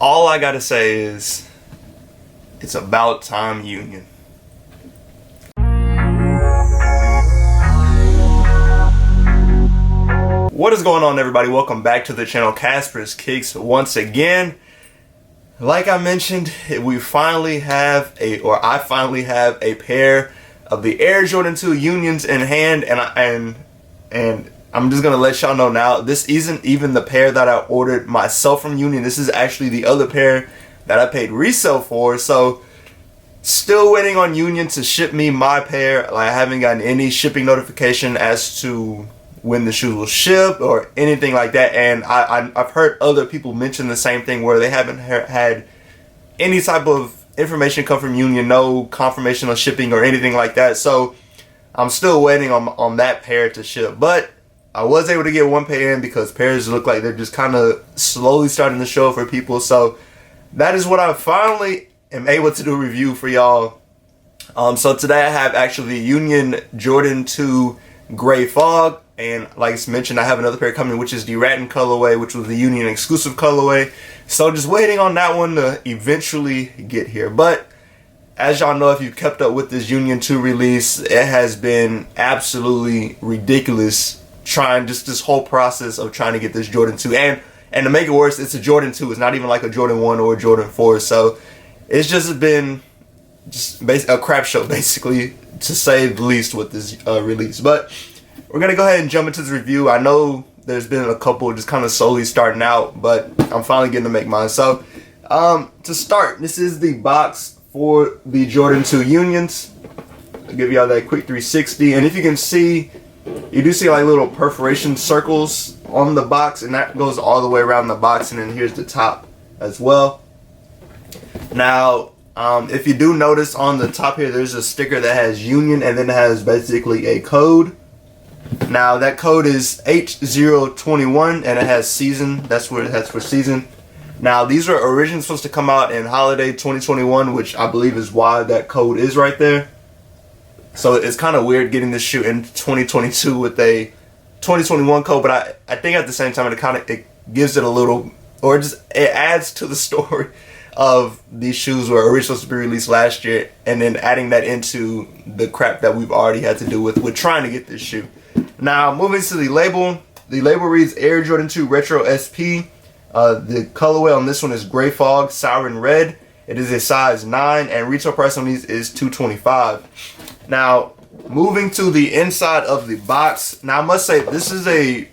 All I gotta say is, it's about time, Union. What is going on, everybody? Welcome back to the channel, Casper's Kicks once again. Like I mentioned, I finally have a pair of the Air Jordan 2 Unions in hand, and I'm just gonna let y'all know now, this isn't even the pair that I ordered myself from Union. This is actually the other pair that I paid resale for. So still waiting on Union to ship me my pair. Like, I haven't gotten any shipping notification as to when the shoes will ship or anything like that. And I've heard other people mention the same thing, where they haven't had any type of information come from Union, no confirmation of shipping or anything like that. So I'm still waiting on that pair to ship. But I was able to get one pair in because pairs look like they're just kind of slowly starting to show for people. So that is what I finally am able to do a review for y'all. So today I have actually the Union Jordan 2 Gray Fog. And like I mentioned, I have another pair coming, which is the Rattan colorway, which was the Union exclusive colorway. So just waiting on that one to eventually get here. But as y'all know, if you've kept up with this Union 2 release, it has been absolutely ridiculous trying this whole process of trying to get this Jordan 2. And to make it worse, it's a Jordan 2. It's not even like a Jordan 1 or a Jordan 4. So it's just been a crap show, basically, to say the least, with this release. But we're going to go ahead and jump into this review. I know there's been a couple just kind of slowly starting out, but I'm finally getting to make mine. So, to start, this is the box for the Jordan 2 Unions. I'll give y'all that quick 360. And if you can see, you do see like little perforation circles on the box, and that goes all the way around the box. And then here's the top as well. Now, if you do notice on the top here, there's a sticker that has Union, and then it has basically a code. Now that code is H021, and it has season. That's what it has for season. Now these were originally supposed to come out in holiday 2021, which I believe is why that code is right there. So it's kind of weird getting this shoe in 2022 with a 2021 code, but I think at the same time it gives it a little, or it adds to the story of these shoes were originally supposed to be released last year, and then adding that into the crap that we've already had to do with trying to get this shoe. Now, moving to the label reads Air Jordan 2 Retro SP. The colorway on this one is Gray Fog Siren Red. It is a size 9, and retail price on these is $225. Now, moving to the inside of the box. Now, I must say, this is a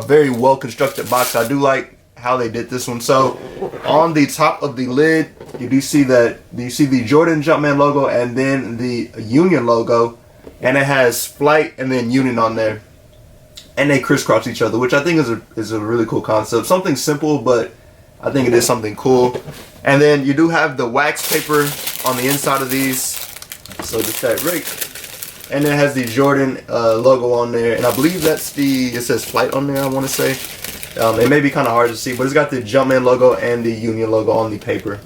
very well constructed box. I do like how they did this one. So on the top of the lid, you see the Jordan Jumpman logo and then the Union logo, and it has Flight and then Union on there, and they crisscross each other, which I think is a really cool concept. Something simple, but I think it is something cool. And then you do have the wax paper on the inside of these, so just that right, and it has the Jordan logo on there, and I believe it says Flight on there, I want to say. It may be kind of hard to see, but it's got the Jumpman logo and the Union logo on the paper.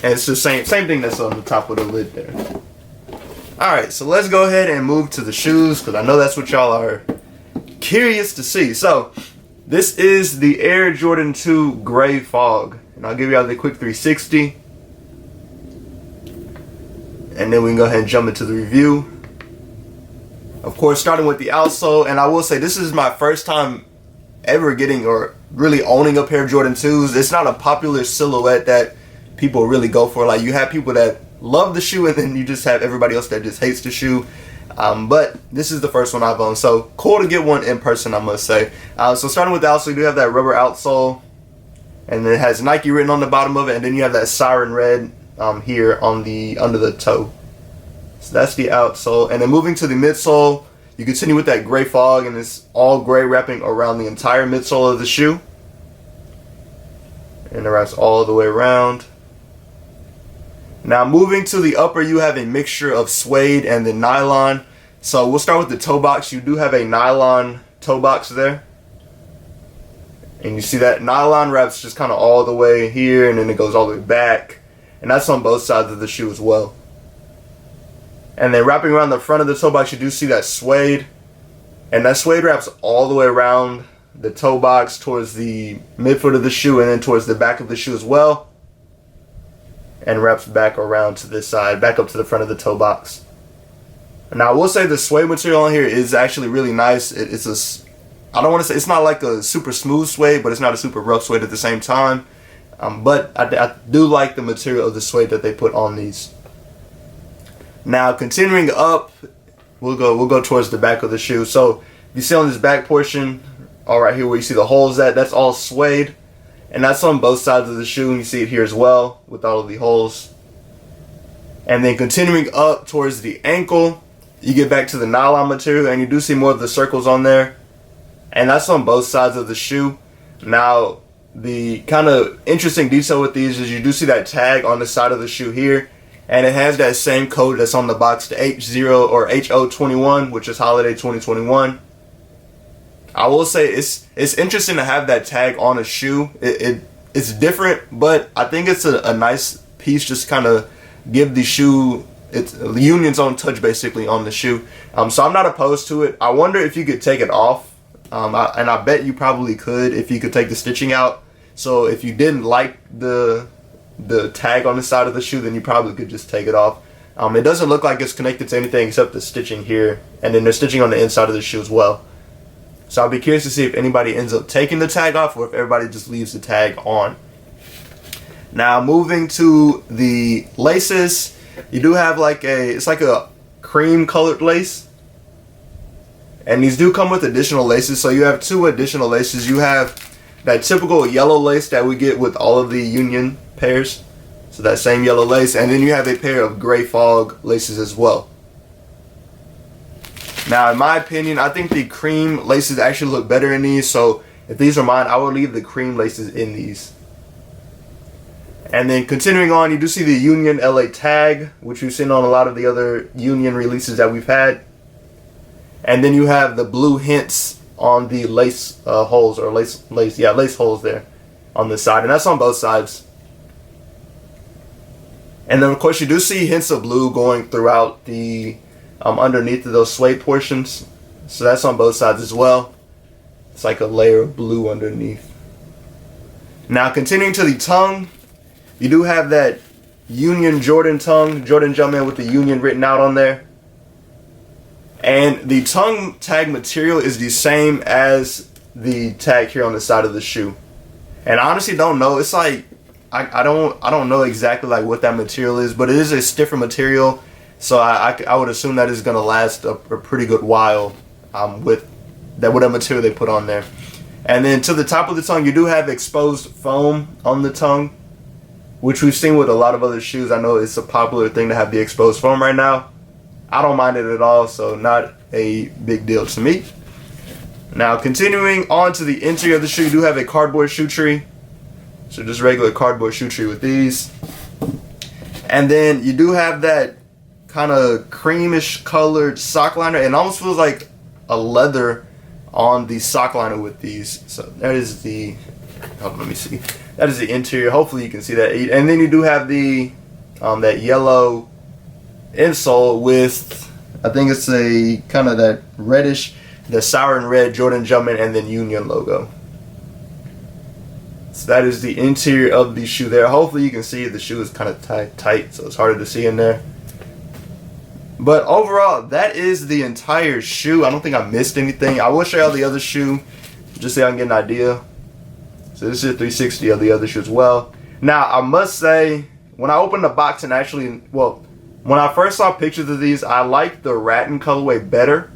And it's the same thing that's on the top of the lid there. Alright, so let's go ahead and move to the shoes, because I know that's what y'all are curious to see. So, this is the Air Jordan 2 Gray Fog. And I'll give y'all the quick 360. And then we can go ahead and jump into the review. Of course, starting with the outsole, and I will say this is my first time ever getting or really owning a pair of Jordan 2s. It's not a popular silhouette that people really go for. Like, you have people that love the shoe, and then you just have everybody else that just hates the shoe. But this is the first one I've owned, so cool to get one in person, I must say. So starting with the outsole, you do have that rubber outsole, and then it has Nike written on the bottom of it, and then you have that Siren Red here on the under the toe. So that's the outsole. And then moving to the midsole, you continue with that Gray Fog, and it's all gray wrapping around the entire midsole of the shoe. And it wraps all the way around. Now moving to the upper, you have a mixture of suede and the nylon. So we'll start with the toe box. You do have a nylon toe box there. And you see that nylon wraps just kind of all the way here, and then it goes all the way back. And that's on both sides of the shoe as well. And then wrapping around the front of the toe box, you do see that suede. And that suede wraps all the way around the toe box, towards the midfoot of the shoe, and then towards the back of the shoe as well. And wraps back around to this side, back up to the front of the toe box. Now I will say the suede material on here is actually really nice. I don't want to say, it's not like a super smooth suede, but it's not a super rough suede at the same time. But I do like the material of the suede that they put on these. Now continuing up, we'll go towards the back of the shoe. So you see on this back portion, all right here where you see the holes at, that's all suede. And that's on both sides of the shoe, and you see it here as well with all of the holes. And then continuing up towards the ankle, you get back to the nylon material, and you do see more of the circles on there. And that's on both sides of the shoe. Now, the kind of interesting detail with these is you do see that tag on the side of the shoe here, and it has that same code that's on the box, the H0 or HO21, which is holiday 2021. I will say it's interesting to have that tag on a shoe. It's different, but I think it's a nice piece, just kind of give the shoe its Union's own touch basically on the shoe. So I'm not opposed to it. I wonder if you could take it off, and I bet you probably could if you could take the stitching out. So if you didn't like the tag on the side of the shoe, then you probably could just take it off. It doesn't look like it's connected to anything except the stitching here, and then there's stitching on the inside of the shoe as well. So I'll be curious to see if anybody ends up taking the tag off or if everybody just leaves the tag on. Now moving to the laces, you do have it's like a cream colored lace. And these do come with additional laces. So you have two additional laces. You have that typical yellow lace that we get with all of the Union pairs. So that same yellow lace. And then you have a pair of gray fog laces as well. Now, in my opinion, I think the cream laces actually look better in these. So if these are mine, I will leave the cream laces in these. And then continuing on, you do see the Union LA tag, which we've seen on a lot of the other Union releases that we've had. And then you have the blue hints on the lace holes, or lace holes there on the side. And that's on both sides. And then, of course, you do see hints of blue going throughout the underneath of those suede portions. So that's on both sides as well. It's like a layer of blue underneath. Now continuing to the tongue, you do have that Union Jordan tongue, Jordan Jumpman with the Union written out on there. And the tongue tag material is the same as the tag here on the side of the shoe. And I honestly don't know. It's like I don't know exactly like what that material is, but it is a stiffer material. So I would assume that is going to last a pretty good while with whatever material they put on there. And then to the top of the tongue, you do have exposed foam on the tongue, which we've seen with a lot of other shoes. I know it's a popular thing to have the exposed foam right now. I don't mind it at all, so not a big deal to me. Now continuing on to the interior of the shoe, you do have a cardboard shoe tree. So just regular cardboard shoe tree with these. And then you do have that kind of creamish colored sock liner. It almost feels like a leather on the sock liner with these. So that is the, let me see. That is the interior. Hopefully you can see that. And then you do have the that yellow insole with, I think it's a kind of that reddish, the sour and red Jordan Jumpman and then Union logo. So that is the interior of the shoe there. Hopefully you can see the shoe is kind of tight, so it's harder to see in there. But overall, that is the entire shoe. I don't think I missed anything. I will show y'all the other shoe, just so y'all can get an idea. So this is a 360 of the other shoe as well. Now, I must say, when I opened the box and actually, well, when I first saw pictures of these, I liked the Rattan colorway better.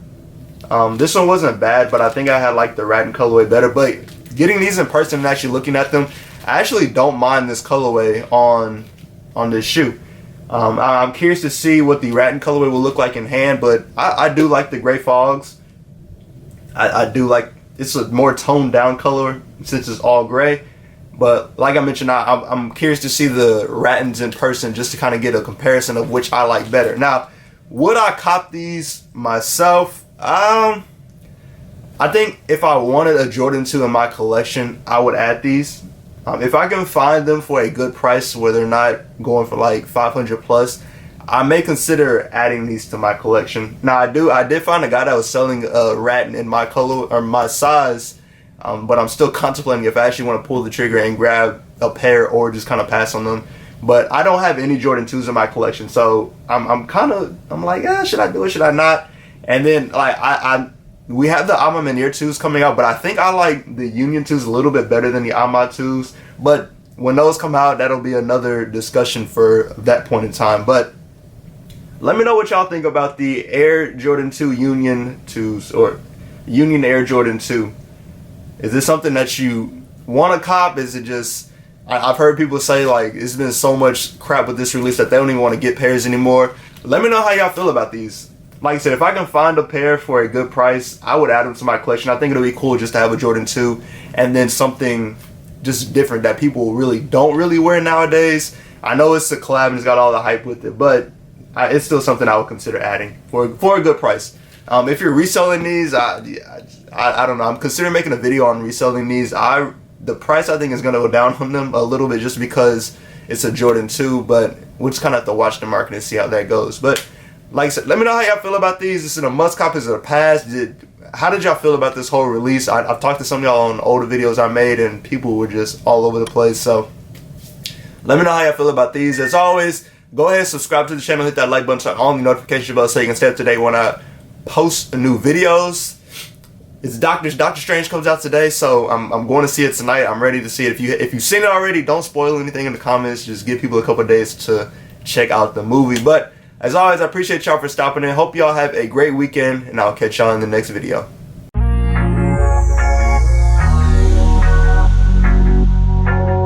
This one wasn't bad, but I think I had liked the Rattan colorway better. But getting these in person and actually looking at them, I actually don't mind this colorway on this shoe. I'm curious to see what the Rattan colorway will look like in hand, but I do like the gray fogs. I do like, it's a more toned down color since it's all gray. But like I mentioned, I'm curious to see the Rattans in person just to kind of get a comparison of which I like better. Now, would I cop these myself? I think if I wanted a Jordan 2 in my collection, I would add these. If I can find them for a good price where they're not going for like 500 plus, I may consider adding these to my collection. Now I did find a guy that was selling a Rattan in my color or my size but I'm still contemplating if I actually want to pull the trigger and grab a pair or just kind of pass on them. But I don't have any Jordan 2s in my collection, so I'm like, should I do it? Should I not? And then like we have the Alma Manier 2s coming out, but I think I like the Union 2s a little bit better than the Alma 2s. But when those come out, that'll be another discussion for that point in time. But let me know what y'all think about the Air Jordan 2 Union 2s or Union Air Jordan 2. Is this something that you want to cop? Is it just, I've heard people say like it's been so much crap with this release that they don't even want to get pairs anymore. Let me know how y'all feel about these. Like I said, if I can find a pair for a good price, I would add them to my collection. I think it'll be cool just to have a Jordan 2 and then something just different that people really don't wear nowadays. I know it's a collab and it's got all the hype with it, but it's still something I would consider adding for a good price. If you're reselling these, I don't know. I'm considering making a video on reselling these. The price I think is going to go down on them a little bit just because it's a Jordan 2, but we'll just kind of have to watch the market and see how that goes. But like I said, let me know how y'all feel about these. Is it a must cop? Is it a pass? How did y'all feel about this whole release? I've talked to some of y'all on older videos I made, and people were just all over the place. So let me know how y'all feel about these. As always, go ahead and subscribe to the channel. Hit that like button, turn on the notification bell so you can stay up to date when I post new videos. It's Doctor Strange comes out today, so I'm going to see it tonight. I'm ready to see it. If you've seen it already, don't spoil anything in the comments. Just give people a couple of days to check out the movie. But as always, I appreciate y'all for stopping in. Hope y'all have a great weekend, and I'll catch y'all in the next video.